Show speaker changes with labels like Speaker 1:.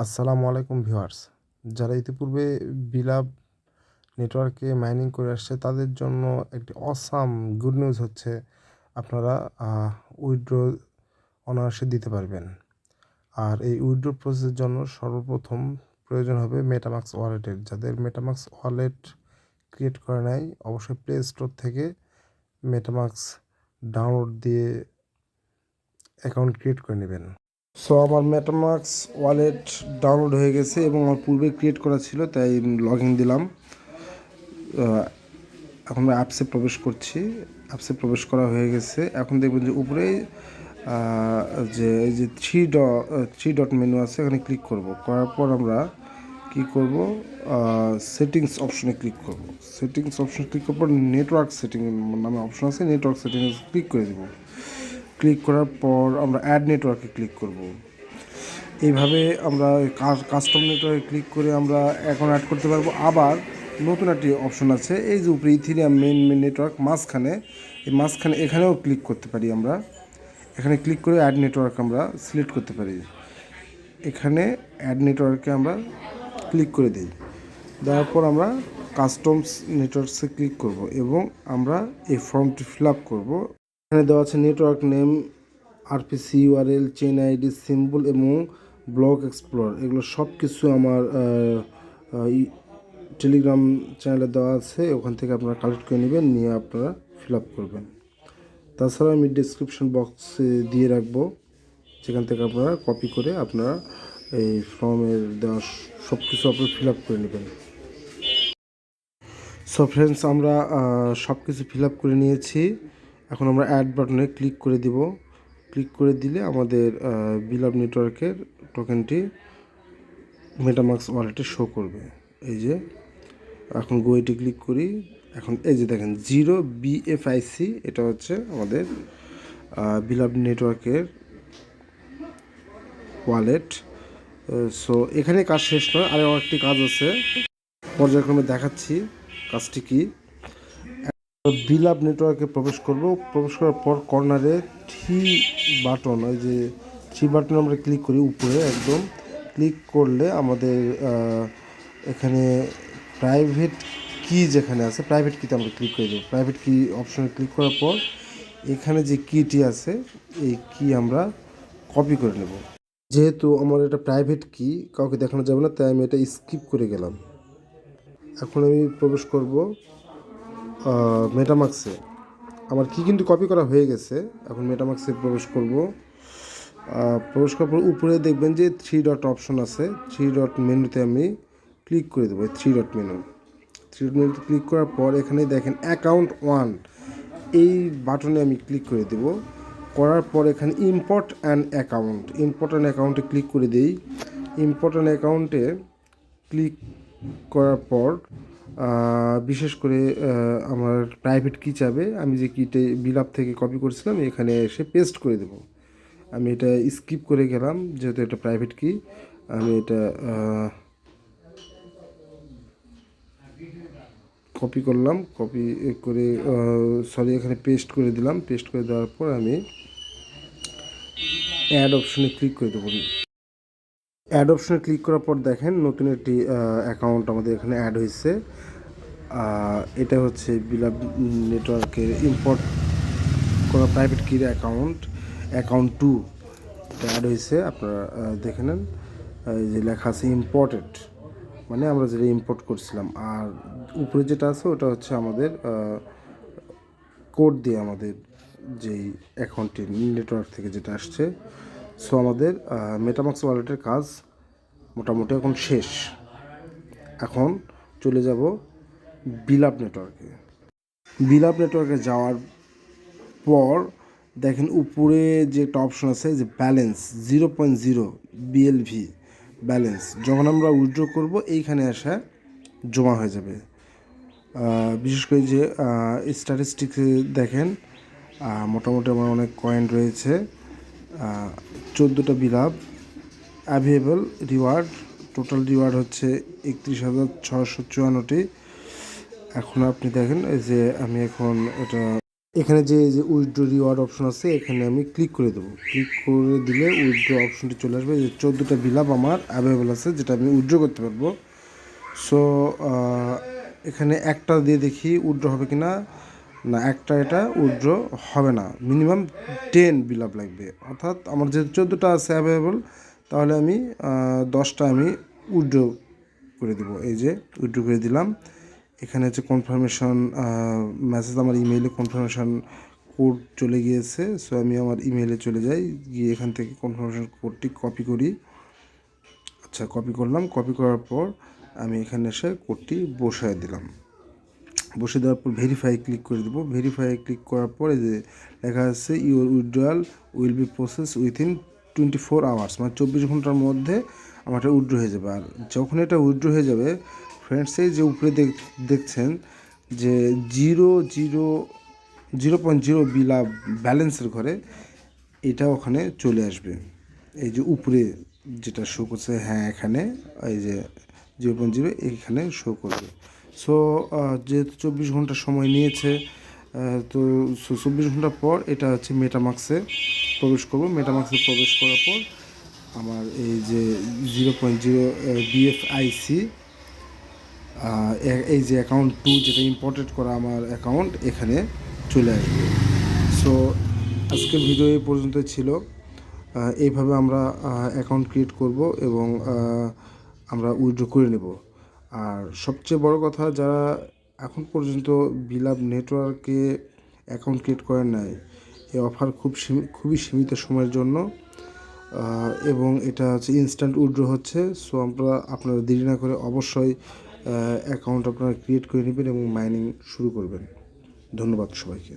Speaker 1: আসসালামু আলাইকুম ভিউয়ার্স। যারা ইতিপূর্বে বিলাপ নেটওয়ার্কে মাইনিং করে আসছে তাদের জন্য একটি অসাম গুড নিউজ হচ্ছে আপনারা উইথড্র অনায়াসে দিতে পারবেন। আর এই উইথড্র প্রসেসের জন্য সর্বপ্রথম প্রয়োজন হবে মেটামাক্স ওয়ালেটের। যাদের মেটামাক্স ওয়ালেট ক্রিয়েট করে নাই অবশ্যই প্লে স্টোর থেকে মেটামাক্স ডাউনলোড দিয়ে অ্যাকাউন্ট ক্রিয়েট করে নেবেন। সো আমার মেটামাক্স ওয়ালেট ডাউনলোড হয়ে গেছে এবং আমার পূর্বে ক্রিয়েট করা ছিল, তাই লগ ইন দিলাম। এখন আমরা অ্যাপসে প্রবেশ করছি। অ্যাপসে প্রবেশ করা হয়ে গেছে। এখন দেখবেন যে উপরে যে এই যে থ্রি ডট মেনু আছে, এখানে ক্লিক করব। করার পর আমরা কি করব, সেটিংস অপশনে ক্লিক করব। সেটিংস অপশনে ক্লিক করার পর নেটওয়ার্ক সেটিং নামে অপশন আছে, নেটওয়ার্ক সেটিংস ক্লিক করে দেব। ক্লিক করার পর আমরা অ্যাড নেটওয়ার্কে ক্লিক করব। এইভাবে আমরা কাস্টম নেটওয়ার্কে ক্লিক করে আমরা অ্যাকাউন্ট অ্যাড করতে পারবো। আবার নতুন একটি অপশন আছে, এই যে উপরে ইথিরিয়াম মেন নেটওয়ার্ক মাঝখানে, এই মাঝখানে এখানেও ক্লিক করতে পারি আমরা। এখানে ক্লিক করে অ্যাড নেটওয়ার্ক আমরা সিলেক্ট করতে পারি। এখানে অ্যাড নেটওয়ার্কে আমরা ক্লিক করে দিই। দেওয়ার পর আমরা কাস্টমস নেটওয়ার্কসে ক্লিক করব এবং আমরা এই ফর্মটি ফিল আপ করবো। এখানে দেওয়া আছে network name, RPC URL, chain ID, symbol এবং ব্লক এক্সপ্লোর। এগুলো সব কিছু আমার টেলিগ্রাম চ্যানেলে দেওয়া আছে, ওখান থেকে আপনারা কালেক্ট করে নেবেন, নিয়ে আপনারা ফিল আপ করবেন। তাছাড়া আমি ডিসক্রিপশন বক্সে দিয়ে রাখবো, যেখান থেকে আপনারা কপি করে আপনারা এই ফর্মের দেওয়া সব কিছু আপনারা ফিল আপ করে নেবেন। সো ফ্রেন্ডস, আমরা সব কিছু ফিল আপ করে নিয়েছি। এখন আমরা অ্যাড বাটনে ক্লিক করে দিব। ক্লিক করে দিলে আমাদের বিলাপ নেটওয়ার্কের টোকেনটি মেটামাক্স ওয়ালেটে শো করবে। এই যে এখন গোয়েটে ক্লিক করি। এখন এই যে দেখেন 0BFIC, এটা হচ্ছে আমাদের বিলাপ নেটওয়ার্কের ওয়ালেট। সো এখানে কাজ শেষ নয়, আরও একটি কাজ আছে, পর্যায়ক্রমে দেখাচ্ছি কাজটি কি। বিলাপ নেটওয়ার্কে প্রবেশ করব। প্রবেশ করার পর কর্নারে থ্রি বাটন, ওই যে থ্রি বাটনে আমরা ক্লিক করি উপরে একদম। ক্লিক করলে আমাদের এখানে প্রাইভেট কি যেখানে আছে, প্রাইভেট কিতে আমরা ক্লিক করে দেবো। প্রাইভেট কি অপশনে ক্লিক করার পর এখানে যে কিটি আছে, এই কি আমরা কপি করে নেব। যেহেতু আমার এটা প্রাইভেট কি, কাউকে দেখানো যাবে না, তাই আমি এটা স্কিপ করে গেলাম। এখন আমি প্রবেশ করব মেটামাক্সে। আমার কি কিন্তু কপি করা হয়ে গেছে। এখন মেটামাক্সে প্রবেশ করব। প্রবেশ করার পর উপরে দেখবেন যে থ্রি ডট অপশন আছে, থ্রি ডট মেনুতে আমি ক্লিক করে দেবো। থ্রি ডট মেনুতে ক্লিক করার পর এখানে দেখেন অ্যাকাউন্ট ওয়ান, এই বাটনে আমি ক্লিক করে দেব। করার পর এখানে ইম্পোর্ট অ্যান্ড অ্যাকাউন্টে ক্লিক করে দিই। ইম্পোর্ট অ্যাকাউন্টে ক্লিক করার পর বিশেষ করে আমার প্রাইভেট কি চাবে, আমি যে কিটে বিলাপ থেকে কপি করেছিলাম এখানে এসে পেস্ট করে দেব। আমি এটা স্কিপ করে গেলাম, যেহেতু এটা প্রাইভেট কি। আমি এটা কপি করলাম, কপি করে এখানে পেস্ট করে দিলাম। পেস্ট করে দেওয়ার পর আমি অ্যাড অপশনে ক্লিক করে দেবো। অ্যাড অপশনে ক্লিক করার পর দেখেন নতুন একটি অ্যাকাউন্ট আমাদের এখানে অ্যাড হয়েছে। এটা হচ্ছে বিলাপ নেটওয়ার্কের ইম্পোর্ট করা প্রাইভেট কির অ্যাকাউন্ট 2, এটা অ্যাড হয়েছে। আপনারা দেখে নেন, এই যে লেখা আছে ইম্পোর্টেড, মানে আমরা যেটা ইম্পোর্ট করছিলাম। আর উপরে যেটা আছে ওটা হচ্ছে আমাদের কোড দিয়ে আমাদের যেই অ্যাকাউন্টটি নেটওয়ার্ক থেকে যেটা আসছে। সো আমাদের মেটামাক্স ওয়ালেটের কাজ মোটামুটি এখন শেষ। এখন চলে যাব বিলাপ নেটওয়ার্কে যাওয়ার পর দেখেন উপরে যে একটা অপশন আছে, যে ব্যালেন্স 0.0 BLV ব্যালেন্স, যখন আমরা উইথড্র করব এইখানে আসা জমা হয়ে যাবে। বিশেষ করে যে স্ট্যাটিস্টিক্সে দেখেন মোটামুটি আমার অনেক কয়েন রয়েছে, 14টা বিলাপ অ্যাভেলেবল রিওয়ার্ড। টোটাল রিওয়ার্ড হচ্ছে 31,654টি। এখন আপনি দেখেন এই যে আমি এখন এটা এখানে যে যে উইথড্র রিওয়ার্ড অপশন আছে এখানে আমি ক্লিক করে দেবো। ক্লিক করে দিলে উইথড্র অপশনটি চলে আসবে। যে 14টা বিলাপ আমার অ্যাভেলেবেল আছে যেটা আমি উইথড্র করতে পারবো। সো এখানে একটা দিয়ে দেখি উইথড্র হবে কি না। না, একটা এটা উইথড্র হবে না, মিনিমাম 10 বিলাপ লাগবে। অর্থাৎ আমার যেহেতু 14টা আছে অ্যাভেলেবেল, তাহলে আমি 10টা আমি উইথড্র করে দেবো। এই যে উইথড্র করে দিলাম। এখানে হচ্ছে কনফার্মেশন মেসেজ, আমার ইমেইলে কনফার্মেশন কোড চলে গিয়েছে। সো আমি আমার ইমেইলে চলে যাই, গিয়ে এখান থেকে কনফার্মেশন কোডটি কপি করি। আচ্ছা, কপি করলাম। কপি করার পর আমি এখানে এসে কোডটি বসায় দিলাম। বসে দেওয়ার পর ভেরিফাই ক্লিক করে দেবো। ভেরিফাই ক্লিক করার পরে যে লেখা আছে your withdrawal will be process within 24 hours, মানে 24 ঘন্টার মধ্যে আমার এটা উইথড্র হয়ে যাবে। আর যখন এটা উইথড্র হয়ে যাবে ফ্রেন্ডস, এই যে উপরে দেখছেন যে 0.0 বিলা ব্যালেন্সের ঘরে এটা ওখানে চলে আসবে। এই যে উপরে যেটা শো করছে, হ্যাঁ এখানে এই যে 0.0 এখানে শো করবে। সো যেহেতু 24 ঘন্টা সময় নিয়েছে, তো 24 ঘন্টা পর এটা হচ্ছে মেটামাক্সে প্রবেশ করব। মেটামাক্সে প্রবেশ করার পর আমার এই যে 0.0 বিএফআইসি এই যে অ্যাকাউন্ট 2 যেটা ইম্পোর্টেড করা আমার অ্যাকাউন্ট এখানে চলে আসবে। সো আজকের ভিডিও এই পর্যন্ত ছিল। এইভাবে আমরা অ্যাকাউন্ট ক্রিয়েট করব এবং আমরা উইথড্র করে নেব। আর সবচেয়ে বড় কথা, যারা এখন পর্যন্ত বিলাপ নেটওয়ার্কে অ্যাকাউন্ট ক্রিয়েট করেন নাই, এই অফার খুবই সীমিত সময়ের জন্য, এবং এটা হচ্ছে ইনস্ট্যান্ট উইথড্র হচ্ছে। সো আপনারা দেরি না করে অবশ্যই অ্যাকাউন্ট আপনারা ক্রিয়েট করে নেবেন এবং মাইনিং শুরু করবেন। ধন্যবাদ সবাইকে।